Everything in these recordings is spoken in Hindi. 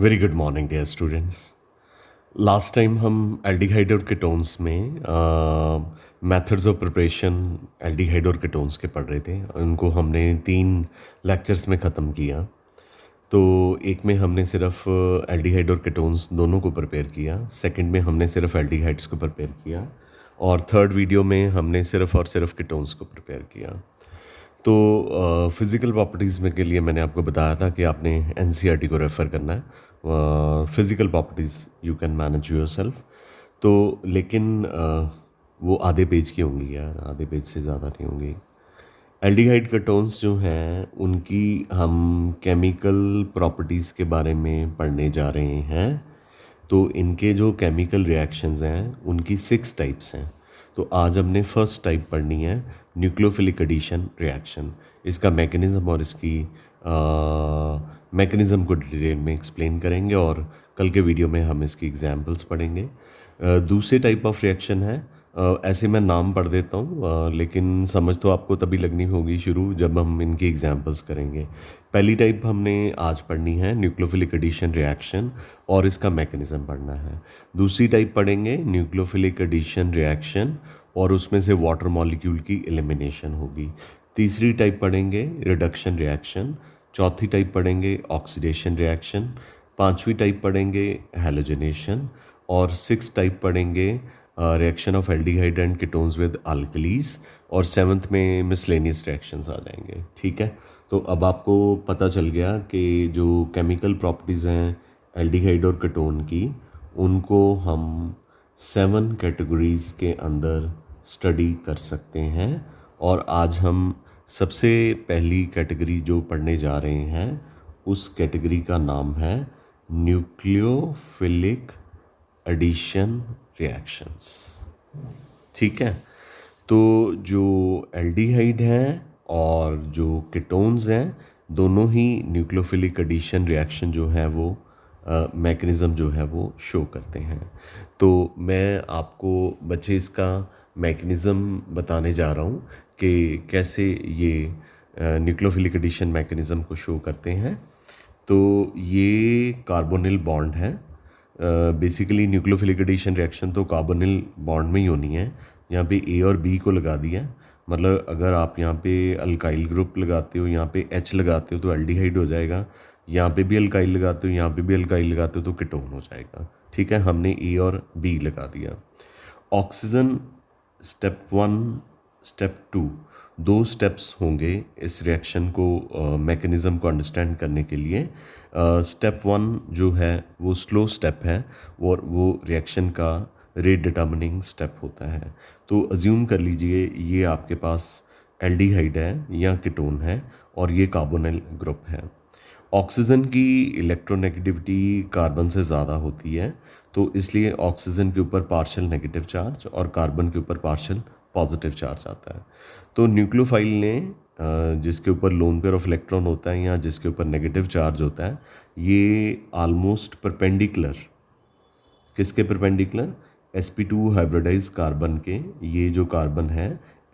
Very good morning dear students. Last time हम एल्डिहाइड और कीटोन्स में मेथड्स ऑफ प्रिपरेशन एल्डिहाइड और कीटोन्स के पढ़ रहे थे। उनको हमने 3 लेक्चर्स में ख़त्म किया। तो एक में हमने सिर्फ एल्डिहाइड और कीटोन्स दोनों को प्रिपेयर किया, सेकंड में हमने सिर्फ एल्डिहाइड्स को प्रिपेयर किया, और थर्ड वीडियो में हमने सिर्फ और सिर्फ कीटोन्स को प्रिपेयर किया। तो फिज़िकल प्रॉपर्टीज़ में के लिए मैंने आपको बताया था कि आपने एनसीईआरटी को रेफ़र करना है। Physical properties you can manage yourself. तो लेकिन वो आधे पेज की होंगी यार, आधे पेज से ज़्यादा नहीं होंगी। एल्डिहाइड कीटोन्स जो हैं उनकी हम केमिकल प्रॉपर्टीज़ के बारे में पढ़ने जा रहे हैं। तो इनके जो केमिकल रिएक्शंस हैं उनकी 6 टाइप्स हैं। तो आज हमने फर्स्ट टाइप पढ़नी है, न्यूक्लियोफिलिक एडिशन रिएक्शन। इसका मैकेनिज़्म और इसकी मैकेनिज़्म को डिटेल में एक्सप्लेन करेंगे, और कल के वीडियो में हम इसकी एग्जांपल्स पढ़ेंगे। दूसरी टाइप ऑफ रिएक्शन है, ऐसे मैं नाम पढ़ देता हूँ, लेकिन समझ तो आपको तभी लगनी होगी शुरू जब हम इनकी एग्जांपल्स करेंगे। पहली टाइप हमने आज पढ़नी है न्यूक्लियोफिलिक एडिशन रिएक्शन, और इसका मैकेनिज़्म पढ़ना है। दूसरी टाइप पढ़ेंगे न्यूक्लियोफिलिक एडिशन रिएक्शन, और उसमें से वाटर मॉलिक्यूल की एलिमिनेशन होगी। तीसरी टाइप पढ़ेंगे रिडक्शन रिएक्शन। चौथी टाइप पढ़ेंगे ऑक्सीडेशन रिएक्शन। पांचवी टाइप पढ़ेंगे हैलोजनेशन। और 6 टाइप पढ़ेंगे reaction of aldehyde and ketones with alkalis. और 7th में मिसलेनियस रिएक्शंस आ जाएंगे। ठीक है, तो अब आपको पता चल गया कि जो केमिकल प्रॉपर्टीज़ हैं एल्डिहाइड और कीटोन की, उनको हम 7 कैटेगरीज़ के अंदर स्टडी कर सकते हैं। और आज हम सबसे पहली कैटेगरी जो पढ़ने जा रहे हैं उस कैटेगरी का नाम है न्यूक्लियोफिलिक एडिशन रिएक्शंस। ठीक है, तो जो एल्डिहाइड हैं और जो कीटोन्स हैं दोनों ही न्यूक्लियोफिलिक एडिशन रिएक्शन जो है वो मैकेनिज़्म जो है वो शो करते हैं। तो मैं आपको बच्चे इसका मैकेनिज़्म बताने जा रहा हूँ कि कैसे ये न्यूक्लियोफिलिक एडिशन मैकेनिज़्म को शो करते हैं। तो ये कार्बोनिल बॉन्ड है। बेसिकली न्यूक्लियोफिलिक एडिशन रिएक्शन तो कार्बोनिल बॉन्ड में ही होनी है। यहाँ पे ए और बी को लगा दिया, मतलब अगर आप यहाँ पे अल्काइल ग्रुप लगाते हो, यहाँ पे एच लगाते हो तो एल्डिहाइड हो जाएगा। यहाँ पे भी अल्काइल लगाते हो, यहाँ पे भी अल्काइल लगाते हो तो कीटोन हो जाएगा। ठीक है, हमने ए और बी लगा दिया। ऑक्सीजन स्टेप 1 स्टेप 2 दो स्टेप्स होंगे इस रिएक्शन को मैकेनिज़्म को अंडरस्टैंड करने के लिए। स्टेप 1 जो है वो स्लो स्टेप है, और वो रिएक्शन का रेट डिटर्मिनिंग स्टेप होता है। तो अज्यूम कर लीजिए ये आपके पास एल्डिहाइड है या कीटोन है, और ये कार्बोनिल ग्रुप है। ऑक्सीजन की इलेक्ट्रोनेगेटिविटी कार्बन से ज़्यादा होती है, तो इसलिए ऑक्सीजन के ऊपर पार्शियल नेगेटिव चार्ज और कार्बन के ऊपर पार्शियल पॉजिटिव चार्ज आता है। तो न्यूक्लियोफाइल ने जिसके ऊपर लोन पेयर ऑफ इलेक्ट्रॉन होता है या जिसके ऊपर नेगेटिव चार्ज होता है, ये ऑलमोस्ट परपेंडिकुलर, किसके परपेंडिकुलर? sp2 हाइब्रिडाइज कार्बन के। ये जो कार्बन है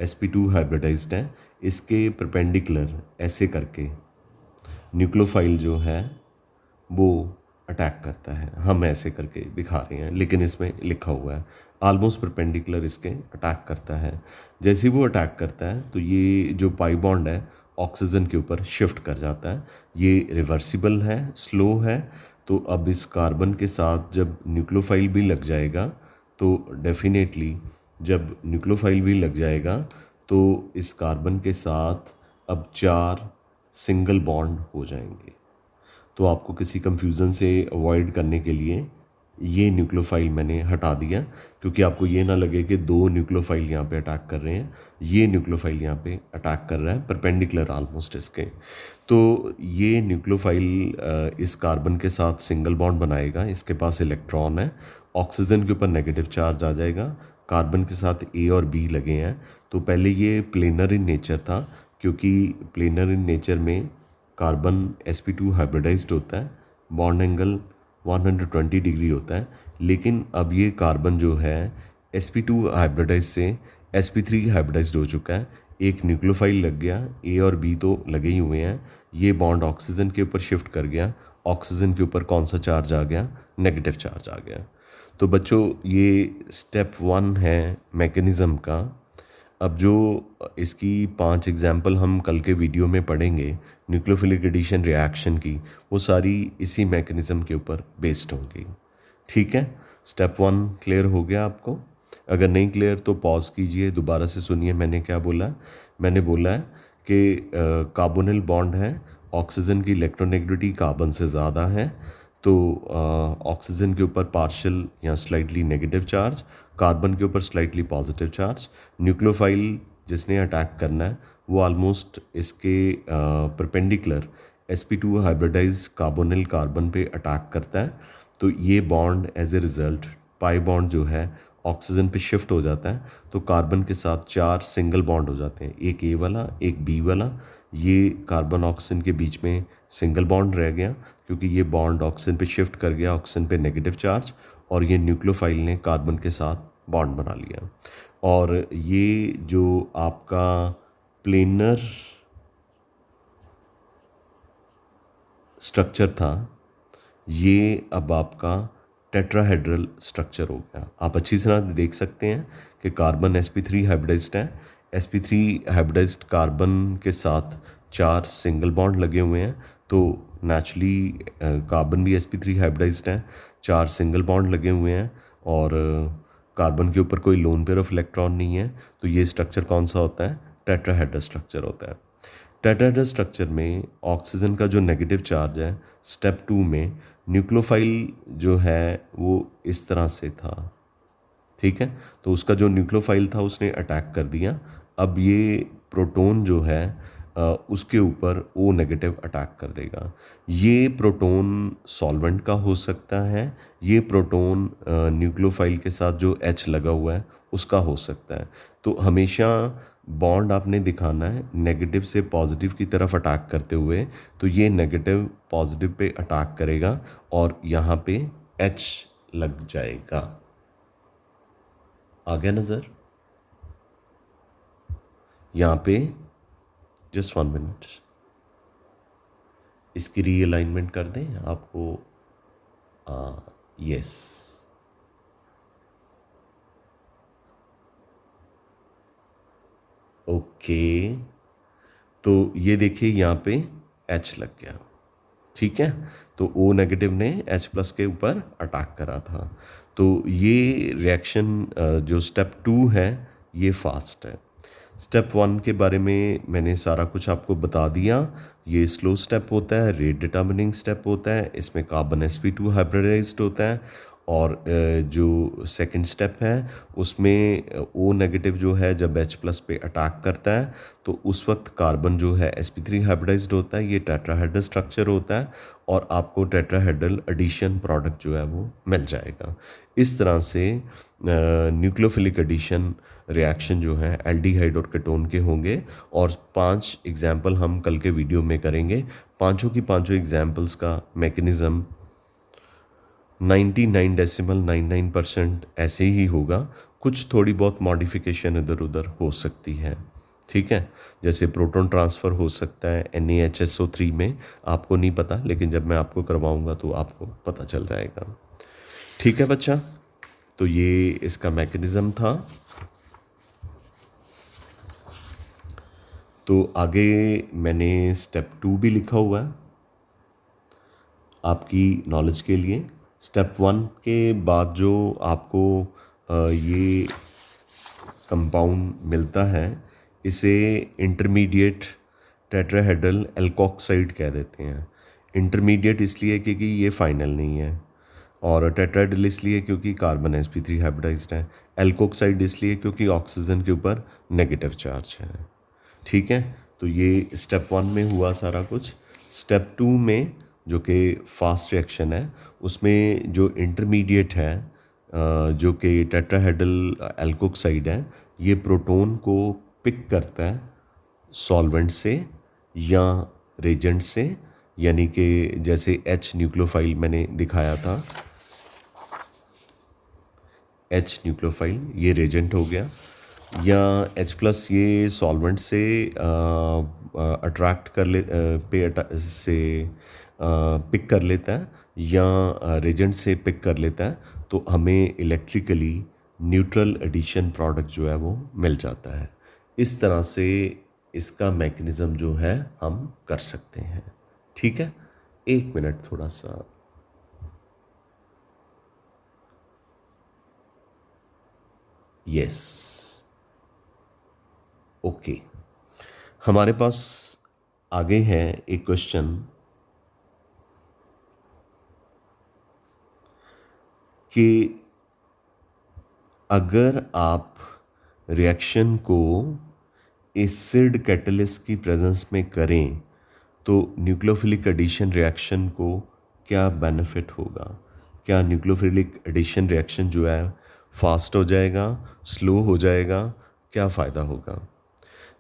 sp2 हाइब्रिडाइज्ड है, इसके परपेंडिकुलर ऐसे करके न्यूक्लियोफाइल जो है वो अटैक करता है। हम ऐसे करके दिखा रहे हैं, लेकिन इसमें लिखा हुआ है ऑलमोस्ट परपेंडिकुलर इसके अटैक करता है। जैसे ही वो अटैक करता है तो ये जो पाई बॉन्ड है ऑक्सीजन के ऊपर शिफ्ट कर जाता है। ये रिवर्सिबल है, स्लो है। तो अब इस कार्बन के साथ जब न्यूक्लियोफाइल भी लग जाएगा, तो डेफिनेटली जब न्यूक्लियोफाइल भी लग जाएगा तो इस कार्बन के साथ अब 4 सिंगल बॉन्ड हो जाएंगे। तो आपको किसी कंफ्यूजन से अवॉइड करने के लिए ये न्यूक्लियोफाइल मैंने हटा दिया, क्योंकि आपको ये ना लगे कि 2 न्यूक्लियोफाइल यहाँ पे अटैक कर रहे हैं। ये न्यूक्लियोफाइल यहाँ पे अटैक कर रहा है परपेंडिकुलर ऑलमोस्ट इसके। तो ये न्यूक्लियोफाइल इस कार्बन के साथ सिंगल बॉन्ड बनाएगा। इसके पास इलेक्ट्रॉन है, ऑक्सीजन के ऊपर नेगेटिव चार्ज आ जाएगा, कार्बन के साथ ए और बी लगे हैं। तो पहले ये प्लेनर इन नेचर था, क्योंकि प्लेनर इन नेचर में कार्बन sp2 हाइब्रिडाइज्ड होता है, बॉन्ड एंगल 120 डिग्री होता है। लेकिन अब ये कार्बन जो है sp2 हाइब्रिडाइज से sp3 हाइब्रिडाइज्ड हो चुका है। एक न्यूक्लियोफाइल लग गया, ए और बी तो लगे ही हुए हैं। ये बॉन्ड ऑक्सीजन के ऊपर शिफ्ट कर गया, ऑक्सीजन के ऊपर कौन सा चार्ज आ गया, नेगेटिव चार्ज आ गया। तो बच्चों ये स्टेप 1 है मैकेनिज़्म का। अब जो इसकी 5 एग्जाम्पल हम कल के वीडियो में पढ़ेंगे न्यूक्लियोफिलिक एडिशन रिएक्शन की, वो सारी इसी मैकेनिज़्म के ऊपर बेस्ड होंगी। ठीक है, स्टेप 1 क्लियर हो गया आपको? अगर नहीं क्लियर तो पॉज कीजिए, दोबारा से सुनिए मैंने क्या बोला। मैंने बोला है कि कार्बोनिल बॉन्ड है, ऑक्सीजन की इलेक्ट्रोनेगेटिविटी कार्बन से ज़्यादा है, तो ऑक्सीजन के ऊपर पार्शियल या स्लाइटली नेगेटिव चार्ज, कार्बन के ऊपर स्लाइटली पॉजिटिव चार्ज। न्यूक्लियोफाइल जिसने अटैक करना है वो ऑलमोस्ट इसके perpendicular sp2 hybridise carbonyl carbon पे अटैक करता है। तो ये bond as a result pi bond जो है ऑक्सीजन पे शिफ्ट हो जाता है, तो कार्बन के साथ 4 सिंगल बॉन्ड हो जाते हैं, एक ए वाला, एक बी वाला। ये कार्बन ऑक्सीजन के बीच में सिंगल बॉन्ड रह गया क्योंकि ये बॉन्ड ऑक्सीजन पे शिफ्ट कर गया, ऑक्सीजन पे नेगेटिव चार्ज, और ये न्यूक्लियोफाइल ने कार्बन के साथ बॉन्ड बना लिया। और ये जो आपका प्लेनर स्ट्रक्चर था, ये अब आपका टेट्राहेड्रल स्ट्रक्चर हो गया। आप अच्छी तरह देख सकते हैं कि कार्बन sp3 हाइब्रिडाइज्ड है, sp3 हाइब्रिडाइज्ड कार्बन के साथ 4 सिंगल बॉन्ड लगे हुए हैं, तो नेचुरली कार्बन भी sp3 हाइब्रिडाइज्ड है, 4 सिंगल बॉन्ड लगे हुए हैं, और कार्बन के ऊपर कोई लोन पेयर ऑफ इलेक्ट्रॉन नहीं है। तो ये स्ट्रक्चर कौन सा होता है? टेट्राहेड्रल स्ट्रक्चर होता है। टेट्राहेड्रल स्ट्रक्चर में ऑक्सीजन का जो नेगेटिव चार्ज है स्टेप 2 में, न्यूक्लियोफाइल जो है वो इस तरह से था। ठीक है, तो उसका जो न्यूक्लियोफाइल था उसने अटैक कर दिया। अब ये प्रोटॉन जो है उसके ऊपर ओ नेगेटिव अटैक कर देगा। ये प्रोटॉन सॉल्वेंट का हो सकता है, ये प्रोटॉन न्यूक्लियोफाइल के साथ जो H लगा हुआ है उसका हो सकता है। तो हमेशा बॉन्ड आपने दिखाना है नेगेटिव से पॉजिटिव की तरफ अटैक करते हुए, तो ये नेगेटिव पॉजिटिव पे अटैक करेगा और यहाँ पे H लग जाएगा। आ गया नज़र? यहाँ पे जस्ट 1 मिनट, इसकी रीअलाइनमेंट कर दें आपको। Yes, okay. तो ये देखिए यहाँ पे H लग गया। ठीक है, तो O नेगेटिव ने H प्लस के ऊपर अटैक करा था। तो ये रिएक्शन जो स्टेप 2 है ये फास्ट है। स्टेप 1 के बारे में मैंने सारा कुछ आपको बता दिया। ये स्लो स्टेप होता है, रेट डिटर्मिनिंग स्टेप होता है, इसमें कार्बन sp2 हाइब्रिडाइज्ड होता है। और जो सेकंड स्टेप है उसमें O नेगेटिव जो है जब H प्लस पे अटैक करता है तो उस वक्त कार्बन जो है sp3 हाइब्रिडाइज्ड होता है, ये टेट्राहेड्रल स्ट्रक्चर होता है, और आपको टेट्राहेड्रल एडिशन प्रोडक्ट जो है वो मिल जाएगा। इस तरह से न्यूक्लियोफिलिक एडिशन रिएक्शन जो है एल्डिहाइड और कीटोन के होंगे, और 5 एग्जाम्पल हम कल के वीडियो में करेंगे। पांचों की पांचों एग्जाम्पल्स का मैकेनिज़्म 99.99% ऐसे ही होगा, कुछ थोड़ी बहुत मॉडिफिकेशन इधर उधर हो सकती है। ठीक है, जैसे प्रोटॉन ट्रांसफ़र हो सकता है NaHSO3 में, आपको नहीं पता, लेकिन जब मैं आपको करवाऊंगा तो आपको पता चल जाएगा। ठीक है बच्चा, तो ये इसका मैकेनिज़्म था। तो आगे मैंने स्टेप 2 भी लिखा हुआ है आपकी नॉलेज के लिए। स्टेप 1 के बाद जो आपको ये कंपाउंड मिलता है इसे इंटरमीडिएट टेट्राहेड्रल एल्कोक्साइड कह देते हैं। इंटरमीडिएट इसलिए क्योंकि ये फाइनल नहीं है, और टेट्राहेड्रल इसलिए क्योंकि कार्बन sp3 हाइब्रिडाइज्ड है, एल्कोक्साइड इसलिए क्योंकि ऑक्सीजन के ऊपर नेगेटिव चार्ज है। ठीक है, तो ये स्टेप 1 में हुआ सारा कुछ। स्टेप 2 में जो कि फास्ट रिएक्शन है उसमें जो इंटरमीडिएट है जो कि टेट्राहेड्रल एल्कोक्साइड है, ये प्रोटॉन को पिक करता है सॉल्वेंट से या रेजेंट से, यानी कि जैसे H न्यूक्लियोफाइल मैंने दिखाया था, H न्यूक्लियोफाइल ये रेजेंट हो गया, या H प्लस ये सॉल्वेंट से अट्रैक्ट कर ले से पिक कर लेता है या रेजेंट से पिक कर लेता है, तो हमें इलेक्ट्रिकली न्यूट्रल एडिशन प्रोडक्ट जो है वो मिल जाता है। इस तरह से इसका मैकेनिज़्म जो है हम कर सकते हैं। ठीक है, एक मिनट थोड़ा सा। Yes, okay. हमारे पास आगे है एक क्वेश्चन कि अगर आप रिएक्शन को एसिड कैटलिस्ट की प्रेजेंस में करें तो न्यूक्लियोफिलिक एडिशन रिएक्शन को क्या बेनिफिट होगा? क्या न्यूक्लियोफिलिक एडिशन रिएक्शन जो है फास्ट हो जाएगा, स्लो हो जाएगा, क्या फ़ायदा होगा?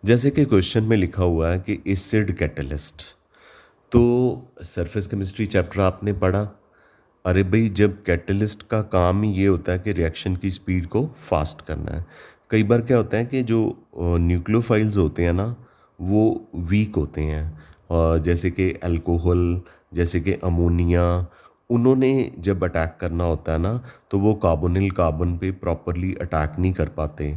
जैसे कि क्वेश्चन में लिखा हुआ है कि एसिड कैटलिस्ट, तो सरफेस केमिस्ट्री चैप्टर आपने पढ़ा। अरे भाई, जब कैटलिस्ट का काम ही ये होता है कि रिएक्शन की स्पीड को फास्ट करना है। कई बार क्या होता है कि जो न्यूक्लियोफाइल्स होते हैं ना, वो वीक होते हैं, जैसे कि अल्कोहल, जैसे कि अमोनिया, उन्होंने जब अटैक करना होता है ना, तो वो कार्बोनिल कार्बन पे प्रॉपरली अटैक नहीं कर पाते।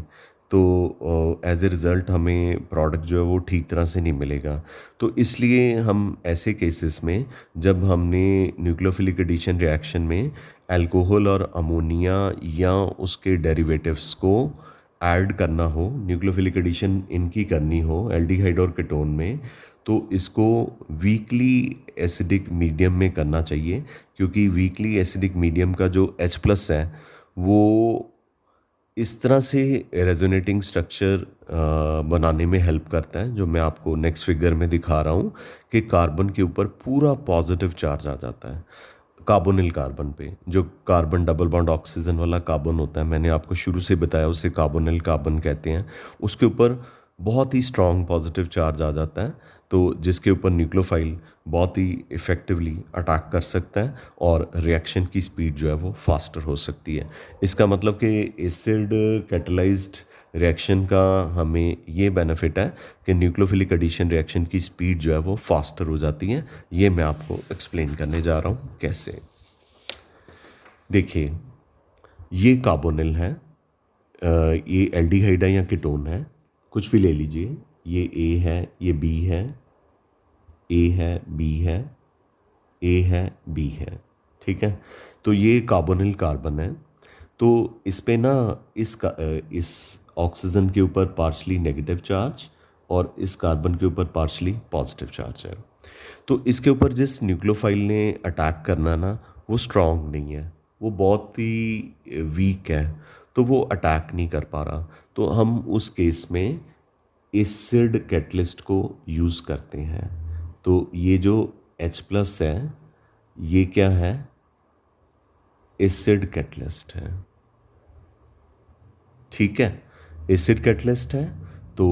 तो एज ए रिज़ल्ट हमें प्रोडक्ट जो है वो ठीक तरह से नहीं मिलेगा। तो इसलिए हम ऐसे केसेस में, जब हमने न्यूक्लियोफिलिक एडिशन रिएक्शन में अल्कोहल और अमोनिया या उसके डेरिवेटिव्स को ऐड करना हो, न्यूक्लियोफिलिक एडिशन इनकी करनी हो एल्डिहाइड और कीटोन में, तो इसको वीकली एसिडिक मीडियम में करना चाहिए, क्योंकि वीकली एसिडिक मीडियम का जो H+ है वो इस तरह से रेजोनेटिंग स्ट्रक्चर बनाने में हेल्प करता है, जो मैं आपको नेक्स्ट फिगर में दिखा रहा हूँ, कि कार्बन के ऊपर पूरा पॉजिटिव चार्ज आ जाता है। कार्बोनिल कार्बन पे, जो कार्बन डबल बॉन्ड ऑक्सीजन वाला कार्बन होता है, मैंने आपको शुरू से बताया उसे कार्बोनिल कार्बन कहते हैं, उसके ऊपर बहुत ही स्ट्रॉन्ग पॉजिटिव चार्ज आ जाता है, तो जिसके ऊपर न्यूक्लियोफाइल बहुत ही इफ़ेक्टिवली अटैक कर सकता है और रिएक्शन की स्पीड जो है वो फास्टर हो सकती है। इसका मतलब कि एसिड कैटलाइज्ड रिएक्शन का हमें ये बेनिफिट है कि न्यूक्लियोफिलिक एडिशन रिएक्शन की स्पीड जो है वो फास्टर हो जाती है। ये मैं आपको एक्सप्लेन करने जा रहा हूँ कैसे। देखिए, ये कार्बोनिल है, ये एल्डिहाइड है या कीटोन है, कुछ भी ले लीजिए। ये ए है, ये बी है, ए है, बी है, ए है, बी है। ठीक है, तो ये कार्बोनिल कार्बन है। तो इस पे ना इस ऑक्सीजन के ऊपर पार्शली नेगेटिव चार्ज और इस कार्बन के ऊपर पार्शली पॉजिटिव चार्ज है। तो इसके ऊपर जिस न्यूक्लियोफाइल ने अटैक करना ना, वो स्ट्रांग नहीं है, वो बहुत ही वीक है, तो वो अटैक नहीं कर पा रहा। तो हम उस केस में एसिड कैटलिस्ट को यूज़ करते हैं। तो ये जो H+ है, ये क्या है? एसिड कैटलिस्ट है। ठीक है, एसिड कैटलिस्ट है। तो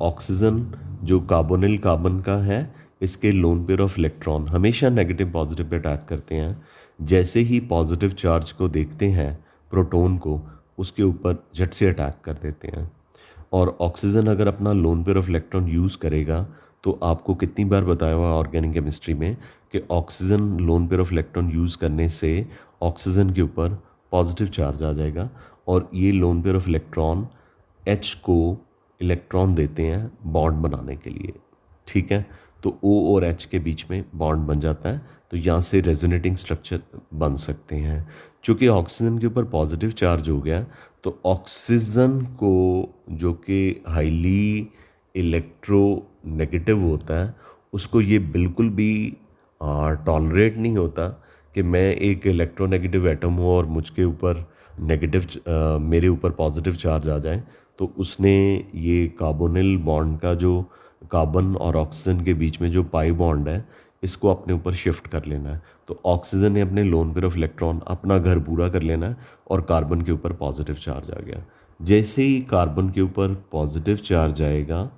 ऑक्सीजन जो कार्बोनिल कार्बन का है, इसके लोन पेयर ऑफ इलेक्ट्रॉन हमेशा नेगेटिव पॉजिटिव पे अटैक करते हैं। जैसे ही पॉजिटिव चार्ज को देखते हैं, प्रोटॉन को, उसके ऊपर झट से अटैक कर देते हैं। और ऑक्सीजन अगर अपना lone pair of electron use करेगा, तो आपको कितनी बार बताया हुआ ऑर्गेनिक केमिस्ट्री में कि oxygen lone pair of electron use करने से ऑक्सीजन के ऊपर पॉजिटिव चार्ज आ जाएगा, और ये lone pair of electron H को इलेक्ट्रॉन देते हैं बॉन्ड बनाने के लिए। ठीक है, तो O और H के बीच में बॉन्ड बन जाता है, तो यहाँ से रेजोनेटिंग स्ट्रक्चर बन सकते हैं। चूँकि ऑक्सीजन के ऊपर पॉजिटिव चार्ज हो गया, तो ऑक्सीजन को, जो कि हाईली इलेक्ट्रो नेगेटिव होता है, उसको ये बिल्कुल भी टॉलरेट नहीं होता कि मैं एक इलेक्ट्रोनेगेटिव एटम हूँ और मुझके ऊपर मेरे ऊपर पॉजिटिव चार्ज आ जाए। तो उसने ये कार्बोनिल बॉन्ड का, जो कार्बन और ऑक्सीजन के बीच में जो पाई बॉन्ड है, इसको अपने ऊपर शिफ्ट कर लेना है। तो ऑक्सीजन ने अपने लोन पेयर ऑफ इलेक्ट्रॉन अपना घर पूरा कर लेना है, और कार्बन के ऊपर पॉजिटिव चार्ज आ गया। जैसे ही कार्बन के ऊपर पॉजिटिव चार्ज आएगा,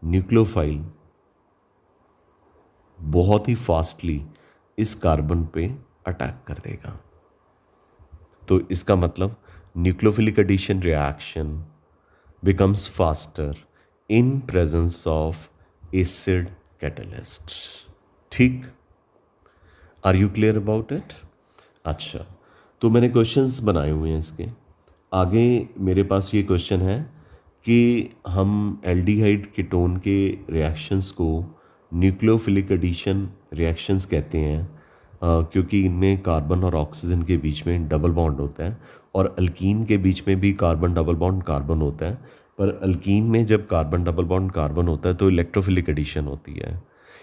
न्यूक्लियोफाइल बहुत ही फास्टली इस कार्बन पे अटैक कर देगा। तो इसका मतलब nucleophilic addition reaction becomes faster in presence of acid catalyst. ठीक, are you clear about it? अच्छा, तो मैंने क्वेश्चंस बनाए हुए हैं इसके आगे। मेरे पास ये क्वेश्चन है कि हम एल्डिहाइड कीटोन के रिएक्शंस को न्यूक्लियोफिलिक एडिशन रिएक्शंस कहते हैं, क्योंकि इनमें कार्बन और ऑक्सीजन के बीच में डबल बॉन्ड होता है, और अल्कीन के बीच में भी कार्बन डबल बॉन्ड कार्बन होता है। पर अल्कीन में जब कार्बन डबल बॉन्ड कार्बन होता है तो इलेक्ट्रोफिलिक एडिशन होती है।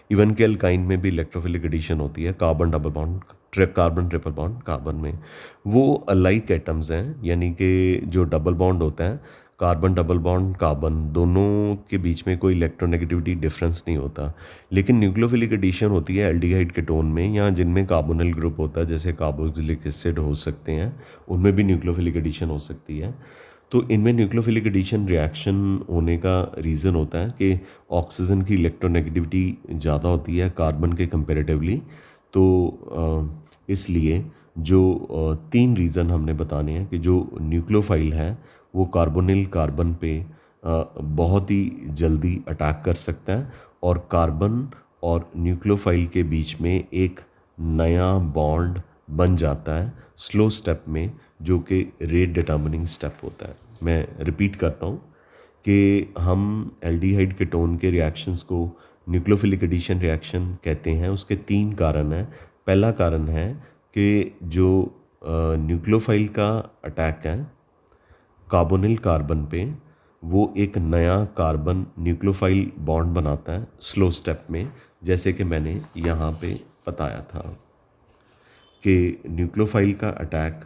इवन के अल्काइन में भी इलेक्ट्रोफिलिक एडिशन होती है, carbon double bond carbon triple bond carbon में। वो अलाइक एटम्स हैं, यानी कि जो डबल बॉन्ड होता है कार्बन डबल बॉन्ड कार्बन, दोनों के बीच में कोई इलेक्ट्रोनेगेटिविटी डिफरेंस नहीं होता। लेकिन न्यूक्लियोफिलिक एडिशन होती है एल्डिहाइड कीटोन में, या जिनमें कार्बोनिल ग्रुप होता है, जैसे कार्बोक्सिलिक एसिड हो सकते हैं, उनमें भी न्यूक्लियोफिलिक एडिशन हो सकती है। तो इनमें न्यूक्लियोफिलिक एडिशन रिएक्शन होने का रीज़न होता है कि ऑक्सीजन की इलेक्ट्रोनेगेटिविटी ज़्यादा होती है कार्बन के कंपेरेटिवली। तो इसलिए जो तीन रीज़न हमने बताने हैं कि जो न्यूक्लियोफाइल है वो कार्बोनिल कार्बन पे बहुत ही जल्दी अटैक कर सकता है, और कार्बन और न्यूक्लियोफाइल के बीच में एक नया बॉन्ड बन जाता है स्लो स्टेप में, जो कि रेट डिटर्मिनिंग स्टेप होता है। मैं रिपीट करता हूँ कि हम एल्डिहाइड कीटोन के रिएक्शंस को न्यूक्लियोफिलिक एडिशन रिएक्शन कहते हैं। उसके तीन कारण हैं। पहला कारण है कि जो न्यूक्लियोफाइल का अटैक है कार्बोनिल कार्बन पे, वो एक नया कार्बन न्यूक्लियोफाइल बॉन्ड बनाता है स्लो स्टेप में, जैसे कि मैंने यहाँ पे बताया था कि न्यूक्लियोफाइल का अटैक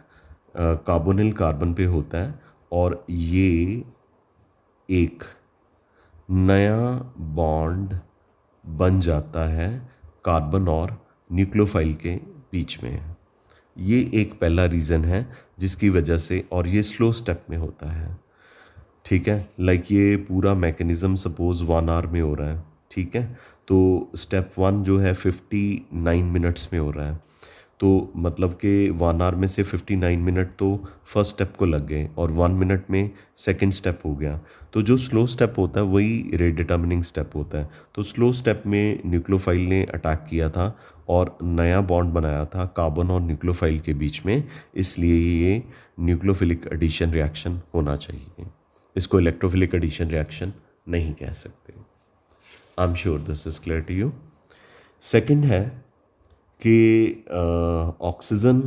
कार्बोनिल कार्बन पे होता है, और ये एक नया बॉन्ड बन जाता है कार्बन और न्यूक्लियोफाइल के बीच में। ये एक पहला रीज़न है जिसकी वजह से, और ये स्लो स्टेप में होता है। ठीक है, लाइक ये पूरा मैकेनिज़्म सपोज 1 आवर में हो रहा है। ठीक है, तो स्टेप 1 जो है 59 मिनट्स में हो रहा है, तो मतलब कि 1 आवर में से 59 मिनट तो फर्स्ट स्टेप को लग गए, और 1 मिनट में सेकंड स्टेप हो गया। तो जो स्लो स्टेप होता है वही रेट डिटर्मिनिंग स्टेप होता है। तो स्लो स्टेप में न्यूक्लियोफाइल ने अटैक किया था और नया बॉन्ड बनाया था कार्बन और न्यूक्लियोफाइल के बीच में, इसलिए ये न्यूक्लियोफिलिक एडिशन रिएक्शन होना चाहिए। इसको इलेक्ट्रोफिलिक एडिशन रिएक्शन नहीं कह सकते। I am sure this is clear to you. Second है कि ऑक्सीजन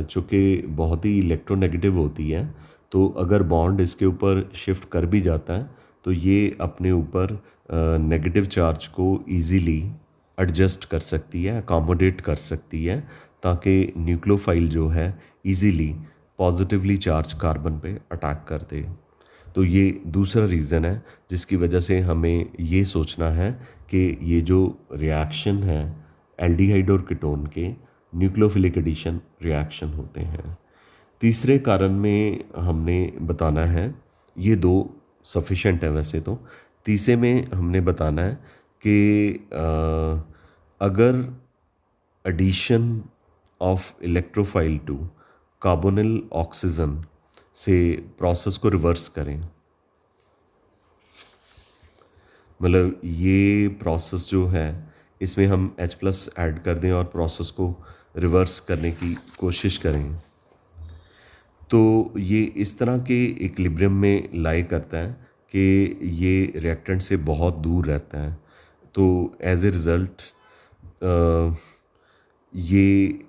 चूँकि बहुत ही इलेक्ट्रोनेगेटिव होती है, तो अगर बॉन्ड इसके ऊपर शिफ्ट कर भी जाता है तो ये अपने ऊपर नेगेटिव चार्ज को इजीली एडजस्ट कर सकती है, अकोमोडेट कर सकती है, ताकि न्यूक्लियोफाइल जो है इजीली पॉजिटिवली चार्ज कार्बन पे अटैक कर दे। तो ये दूसरा रीज़न है जिसकी वजह से हमें ये सोचना है कि ये जो रिएक्शन है एल्डिहाइड और कीटोन के न्यूक्लियोफिलिक एडिशन रिएक्शन होते हैं। तीसरे कारण में हमने बताना है, ये दो सफिशेंट है वैसे तो, तीसरे में हमने बताना है कि अगर addition of electrophile to carbonyl oxygen से प्रोसेस को रिवर्स करें, मतलब ये प्रोसेस जो है इसमें हम H+ ऐड कर दें और प्रोसेस को रिवर्स करने की कोशिश करें, तो ये इस तरह के इक्विलिब्रियम में लाई करता है कि ये रिएक्टेंट से बहुत दूर रहता है। तो एज ए रिज़ल्ट ये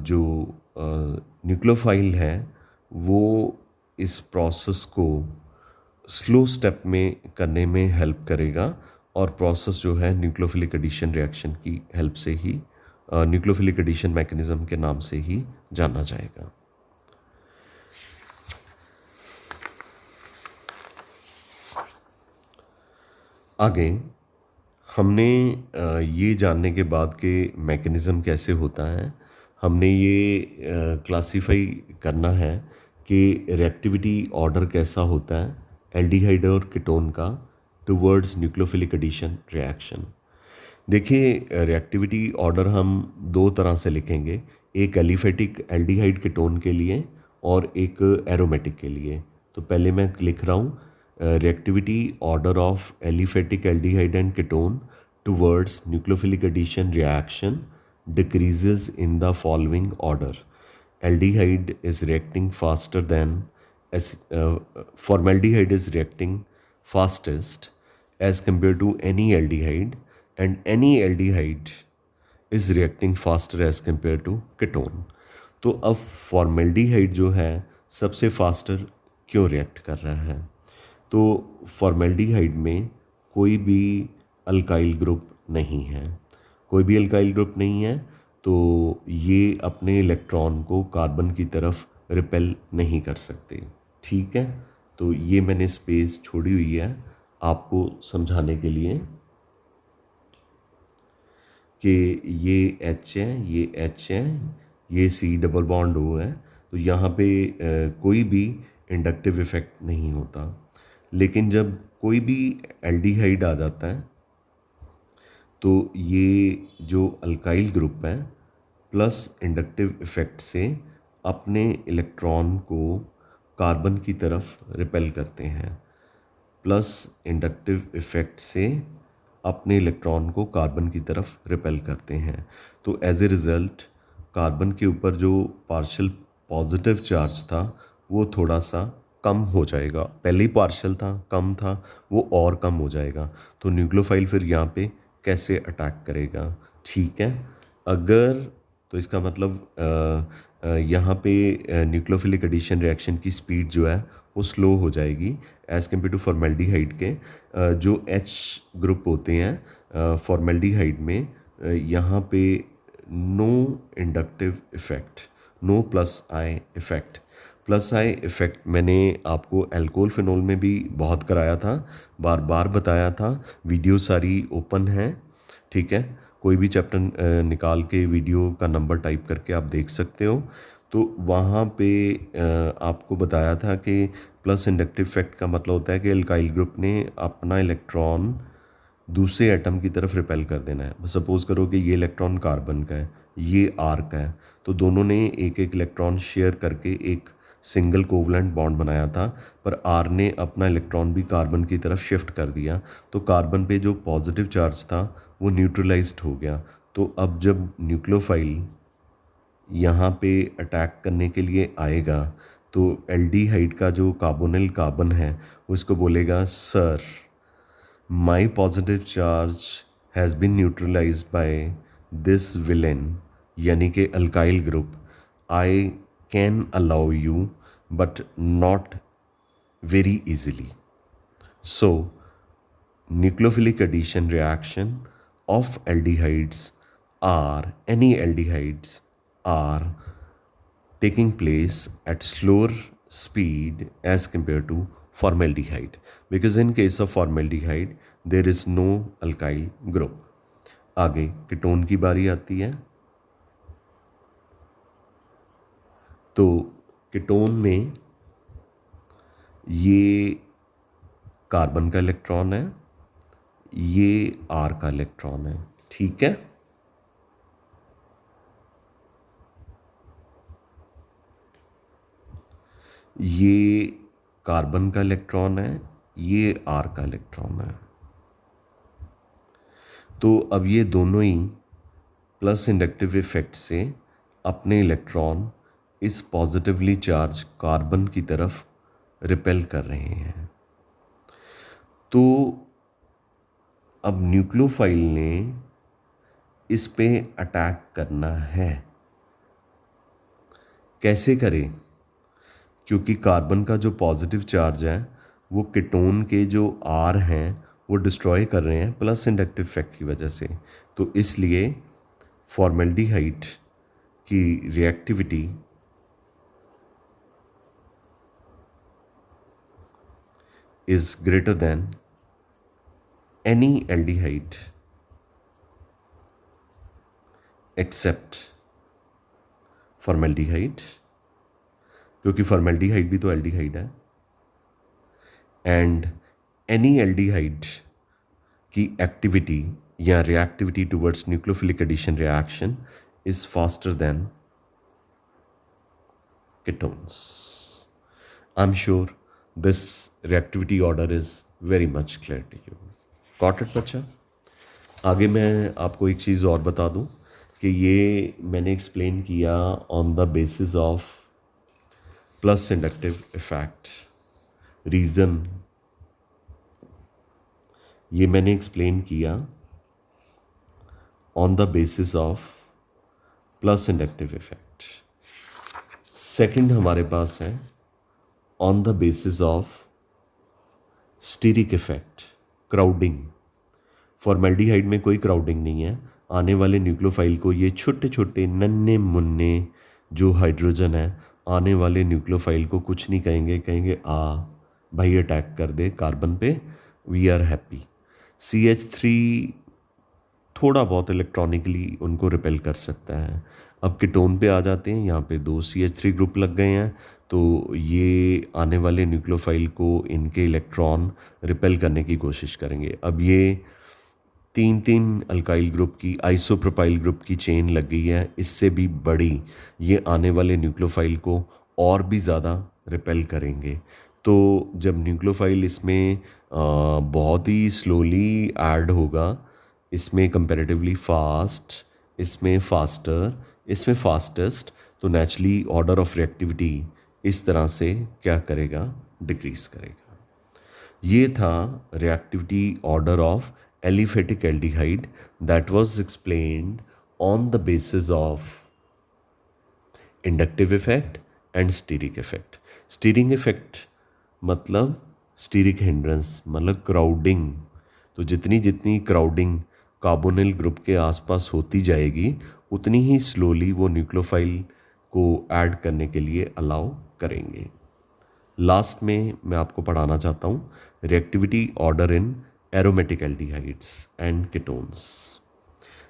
जो न्यूक्लियोफाइल है वो इस प्रोसेस को स्लो स्टेप में करने में हेल्प करेगा, और प्रोसेस जो है न्यूक्लियोफिलिक एडिशन रिएक्शन की हेल्प से ही, न्यूक्लियोफिलिक एडिशन मैकेनिज्म के नाम से ही जाना जाएगा। आगे हमने ये जानने के बाद कि मैकेनिज़्म कैसे होता है, हमने ये क्लासिफाई करना है कि रिएक्टिविटी ऑर्डर कैसा होता है एल्डिहाइड और कीटोन का टुवर्ड्स न्यूक्लियोफिलिक एडिशन रिएक्शन। देखिए, रिएक्टिविटी ऑर्डर हम दो तरह से लिखेंगे, एक एलिफेटिक एल्डिहाइड कीटोन के लिए और एक एरोमेटिक के लिए। तो पहले मैं लिख रहा हूँ reactivity order of aliphatic aldehyde and ketone towards nucleophilic addition reaction decreases in the following order. Aldehyde is reacting faster than formaldehyde is reacting fastest as compared to any aldehyde, and any aldehyde is reacting faster as compared to ketone. तो अब फॉर्मेल्डिहाइड जो है सबसे फास्टर क्यों रिएक्ट कर रहा है? तो फॉर्मेल्डिहाइड में कोई भी अल्काइल ग्रुप नहीं है, कोई भी अल्काइल ग्रुप नहीं है, तो ये अपने इलेक्ट्रॉन को कार्बन की तरफ रिपेल नहीं कर सकते। ठीक है, तो ये मैंने स्पेस छोड़ी हुई है आपको समझाने के लिए कि ये H है, ये H है, ये C डबल बॉन्ड O है, तो यहाँ पे कोई भी इंडक्टिव इफेक्ट नहीं होता। लेकिन जब कोई भी एल्डिहाइड आ जाता है तो ये जो अल्काइल ग्रुप है प्लस इंडक्टिव इफेक्ट से अपने इलेक्ट्रॉन को कार्बन की तरफ रिपेल करते हैं, प्लस इंडक्टिव इफेक्ट से अपने इलेक्ट्रॉन को कार्बन की तरफ रिपेल करते हैं। तो एज ए रिज़ल्ट कार्बन के ऊपर जो पार्शियल पॉजिटिव चार्ज था वो थोड़ा सा कम हो जाएगा। पहले ही पार्शियल था, कम था, वो और कम हो जाएगा। तो न्यूक्लियोफाइल फिर यहाँ पे कैसे अटैक करेगा? ठीक है, अगर तो इसका मतलब यहाँ पे न्यूक्लियोफिलिक एडिशन रिएक्शन की स्पीड जो है वो स्लो हो जाएगी एज़ कम्पेयर टू फॉर्मेल्डिहाइड के। जो H ग्रुप होते हैं फॉर्मेल्डिहाइड में, यहाँ पे no inductive effect, no plus I effect. Plus I effect मैंने आपको अल्कोहल फिनोल में भी बहुत कराया था, बार बार बताया था, वीडियो सारी ओपन है। ठीक है, कोई भी चैप्टर निकाल के वीडियो का नंबर टाइप करके आप देख सकते हो। तो वहाँ पे आपको बताया था कि प्लस इंडक्टिव इफेक्ट का मतलब होता है कि अल्काइल ग्रुप ने अपना इलेक्ट्रॉन दूसरे एटम की तरफ रिपेल कर देना है। सपोज़ करो कि ये इलेक्ट्रॉन कार्बन का है, ये आर का है, तो दोनों ने एक एक इलेक्ट्रॉन शेयर करके एक सिंगल कोवलेंट बॉन्ड बनाया था, पर आर ने अपना इलेक्ट्रॉन भी कार्बन की तरफ शिफ्ट कर दिया, तो कार्बन पे जो पॉजिटिव चार्ज था वो न्यूट्रलाइज्ड हो गया। तो अब जब न्यूक्लियोफाइल यहाँ पे अटैक करने के लिए आएगा तो एल्डिहाइड का जो कार्बोनिल कार्बन है उसको बोलेगा, sir my positive charge has been neutralised by this villain, यानी कि alkyl group, I can allow you but not very easily. So, nucleophilic addition reaction of aldehydes are, any aldehydes are taking place at slower speed as compared to formaldehyde, because in case of formaldehyde there is no alkyl group. आगे कीटोन की बारी आती है। तो कीटोन में ये कार्बन का इलेक्ट्रॉन है, ये आर का इलेक्ट्रॉन है। ठीक है, ये कार्बन का इलेक्ट्रॉन है, ये आर का इलेक्ट्रॉन है। तो अब ये दोनों ही प्लस इंडक्टिव इफेक्ट से अपने इलेक्ट्रॉन इस पॉजिटिवली चार्ज कार्बन की तरफ रिपेल कर रहे हैं। तो अब न्यूक्लियोफाइल ने इस पे अटैक करना है। कैसे करें? क्योंकि कार्बन का जो पॉजिटिव चार्ज है वो कीटोन के जो आर हैं वो डिस्ट्रॉय कर रहे हैं प्लस इंडक्टिव इफेक्ट की वजह से। तो इसलिए फॉर्मेल्डिहाइड की reactivity is greater than any aldehyde except formaldehyde, क्योंकि फॉर्मेल्डिहाइड भी तो एल्डिहाइड है, एंड एनी एल्डिहाइड की एक्टिविटी या reactivity towards nucleophilic addition reaction is faster than ketones. I'm sure this reactivity order is very much clear to you. Got it बच्चा? आगे मैं आपको एक चीज़ और बता दूं कि ये मैंने एक्सप्लेन किया on the basis of plus inductive effect. Reason ये मैंने एक्सप्लेन किया on the basis of plus inductive effect. Second हमारे पास है on the basis of steric effect, crowding. Formaldehyde में कोई क्राउडिंग नहीं है। आने वाले न्यूक्लियोफाइल को ये छोटे छोटे नन्हे मुन्ने जो हाइड्रोजन है, आने वाले न्यूक्लियोफाइल को कुछ नहीं कहेंगे, कहेंगे आ भाई अटैक कर दे कार्बन पे, वी आर हैप्पी। CH3 थोड़ा बहुत इलेक्ट्रॉनिकली उनको रिपेल कर सकता है। अब कीटोन पे आ जाते हैं, यहाँ पे 2 CH3 ग्रुप लग गए हैं, तो ये आने वाले न्यूक्लियोफाइल को इनके इलेक्ट्रॉन रिपेल करने की कोशिश करेंगे। अब ये 3 अल्काइल ग्रुप की आइसोप्रोपाइल ग्रुप की चेन लग गई है, इससे भी बड़ी। ये आने वाले न्यूक्लियोफाइल को और भी ज़्यादा रिपेल करेंगे। तो जब न्यूक्लियोफाइल इसमें बहुत ही स्लोली ऐड होगा, इसमें कंपैरेटिवली फास्ट, इसमें फास्टर, इसमें फास्टेस्ट, तो नेचुरली ऑर्डर ऑफ रिएक्टिविटी इस तरह से क्या करेगा, डिक्रीज करेगा। ये था reactivity order of aliphatic aldehyde that was explained on the basis of inductive effect and steric effect. Steering effect मतलब स्टीरिक हिंड्रेंस, मतलब क्राउडिंग। तो जितनी जितनी क्राउडिंग कार्बोनिल ग्रुप के आसपास होती जाएगी, उतनी ही स्लोली वो न्यूक्लियोफाइल को ऐड करने के लिए अलाउ करेंगे। लास्ट में मैं आपको पढ़ाना चाहता हूँ reactivity order in aromatic aldehydes and ketones.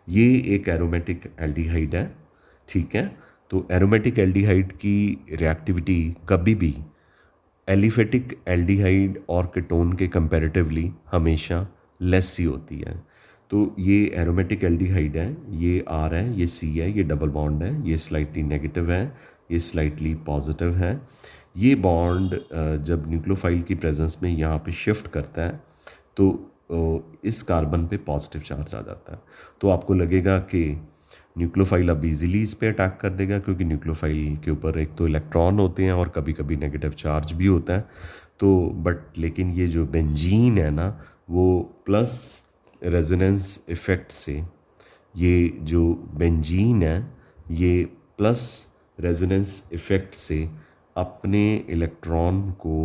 ये एक एरोमेटिक एल्डिहाइड है, ठीक है। तो एरोमेटिक एल्डिहाइड की रिएक्टिविटी कभी भी एलिफेटिक एल्डिहाइड और कीटोन के कंपैरेटिवली हमेशा लेस ही होती है। तो ये एरोमेटिक एल्डिहाइड है, ये R है, ये C है, ये डबल बॉन्ड है, ये स्लाइटली नेगेटिव है, ये स्लाइटली पॉजिटिव है। ये बॉन्ड जब न्यूक्लियोफाइल की प्रेजेंस में यहाँ पे शिफ्ट करता है तो इस कार्बन पे पॉजिटिव चार्ज आ जाता है। तो आपको लगेगा कि न्यूक्लियोफाइल अब इजीली इस पे अटैक कर देगा, क्योंकि न्यूक्लियोफाइल के ऊपर एक तो इलेक्ट्रॉन होते हैं और कभी कभी नेगेटिव चार्ज भी होता है। तो बट लेकिन ये जो बेंजीन है ना, वो प्लस रेजोनेंस इफेक्ट से, ये जो बेंजीन है ये प्लस रेजोनेंस इफेक्ट से अपने इलेक्ट्रॉन को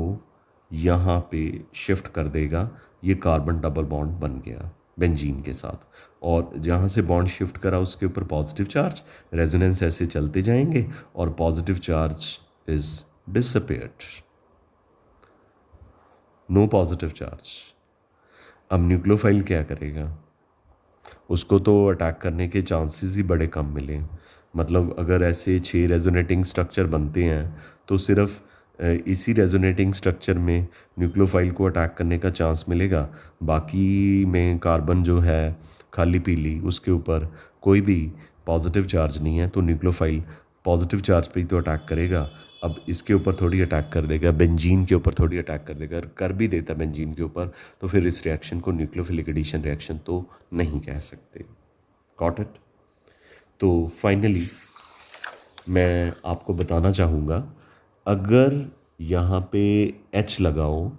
यहाँ पे शिफ्ट कर देगा। ये कार्बन डबल बॉन्ड बन गया बेंजीन के साथ, और जहाँ से बॉन्ड शिफ्ट करा उसके ऊपर पॉजिटिव चार्ज, रेजोनेंस ऐसे चलते जाएंगे और positive charge is disappeared, no positive charge. अब न्यूक्लियोफाइल क्या करेगा, उसको तो अटैक करने के चांसेस ही बड़े कम मिले। मतलब अगर ऐसे 6 रेजोनेटिंग स्ट्रक्चर बनते हैं तो सिर्फ इसी रेजोनेटिंग स्ट्रक्चर में न्यूक्लियोफाइल को अटैक करने का चांस मिलेगा। बाकी में कार्बन जो है खाली पीली, उसके ऊपर कोई भी पॉजिटिव चार्ज नहीं है, तो न्यूक्लियोफाइल पॉजिटिव चार्ज पे ही तो अटैक करेगा। अब इसके ऊपर थोड़ी अटैक कर देगा, बेंजीन के ऊपर थोड़ी अटैक कर देगा। अगर कर भी देता बेंजीन के ऊपर तो फिर इस रिएक्शन को न्यूक्लियोफिलिक एडिशन रिएक्शन तो नहीं कह सकते। Got it. तो फाइनली मैं आपको बताना चाहूँगा, अगर यहाँ पे H लगाओ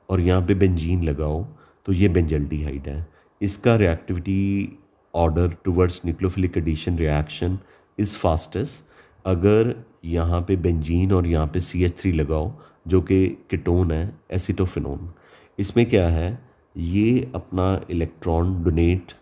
और यहाँ पे बेंजीन लगाओ तो ये बेंजल्डिहाइड है। इसका reactivity order towards nucleophilic addition reaction is fastest. अगर यहाँ पे बेंजीन और यहाँ पे CH3 लगाओ जो कि कीटोन है, एसिटोफिनोन, इसमें क्या है, ये अपना इलेक्ट्रॉन डोनेट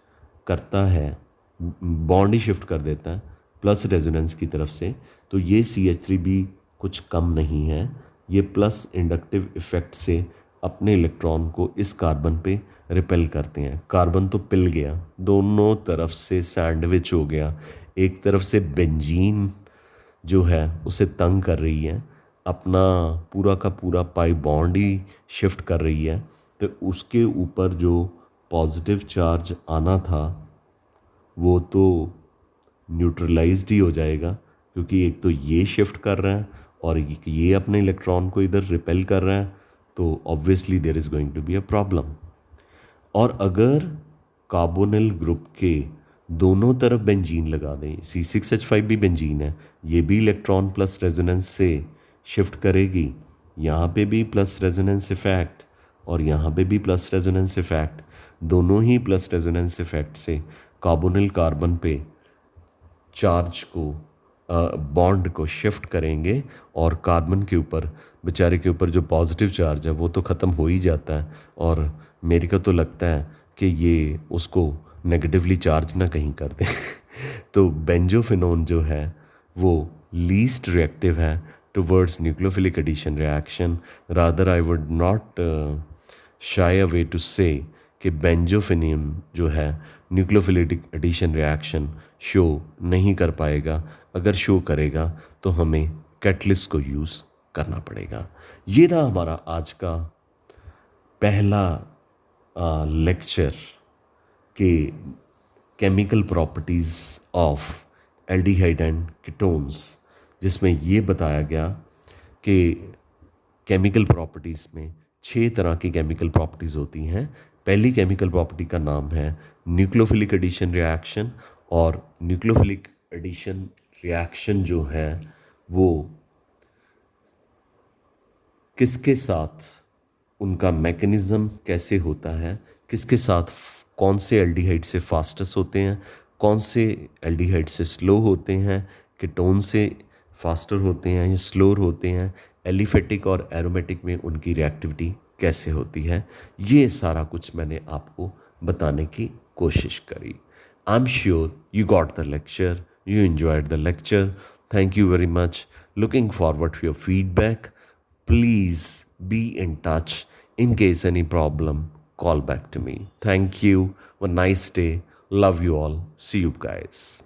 करता है, बॉन्ड ही शिफ्ट कर देता है प्लस रेजोनेंस की तरफ से। तो ये CH3 भी कुछ कम नहीं है, ये प्लस इंडक्टिव इफेक्ट से अपने इलेक्ट्रॉन को इस कार्बन पे रिपेल करते हैं। कार्बन तो पिल गया, दोनों तरफ से सैंडविच हो गया। एक तरफ से बेंजीन जो है उसे तंग कर रही है, अपना पूरा का पूरा पाई बॉन्ड ही शिफ्ट कर रही है, तो उसके ऊपर जो पॉजिटिव चार्ज आना था वो तो न्यूट्रलाइज्ड ही हो जाएगा, क्योंकि एक तो ये शिफ्ट कर रहा है और ये अपने इलेक्ट्रॉन को इधर रिपेल कर रहा है, तो obviously there is going to be a problem. और अगर कार्बोनिल ग्रुप के दोनों तरफ बेंजीन लगा दें, C6H5 भी बेंजीन है, ये भी इलेक्ट्रॉन प्लस रेजोनेंस से शिफ्ट करेगी, यहाँ पे भी प्लस रेजोनेंस इफेक्ट और यहाँ पे भी प्लस रेजोनेंस इफेक्ट, दोनों ही प्लस रेजोनेंस इफेक्ट से कार्बोनिल कार्बन पे चार्ज को बॉन्ड को शिफ्ट करेंगे और कार्बन के ऊपर, बेचारे के ऊपर जो पॉजिटिव चार्ज है वो तो ख़त्म हो ही जाता है, और मेरे को तो लगता है कि ये उसको नेगेटिवली चार्ज ना कहीं कर दे तो बेंजोफिनोन जो है वो लीस्ट रिएक्टिव है towards nucleophilic addition reaction. Rather I would not shy away to say कि बेंजोफिनियम जो है न्यूक्लियोफिलिक एडिशन रिएक्शन शो नहीं कर पाएगा, अगर शो करेगा तो हमें कैटलिस्ट को यूज़ करना पड़ेगा। ये था हमारा आज का पहला लेक्चर के chemical properties of aldehyde and ketones, जिसमें ये बताया गया कि केमिकल प्रॉपर्टीज़ में 6 तरह की केमिकल प्रॉपर्टीज़ होती हैं। पहली केमिकल प्रॉपर्टी का नाम है न्यूक्लियोफिलिक एडिशन रिएक्शन, और न्यूक्लियोफिलिक एडिशन रिएक्शन जो है वो किसके साथ, उनका मैकेनिज़्म कैसे होता है, किसके साथ, कौन से एल्डिहाइड से फास्टेस्ट होते हैं, कौन से एल्डिहाइड से स्लो होते हैं, कीटोन से फास्टर होते हैं या स्लोर होते हैं, एलिफेटिक और एरोमेटिक में उनकी रिएक्टिविटी कैसे होती है, ये सारा कुछ मैंने आपको बताने की कोशिश करी। आई am sure you got the lecture, you enjoyed the lecture. Thank you very much. Looking forward to your feedback. Please be in touch. In case any problem, call back to me. Thank you. Have a nice day. Love you all. See you guys.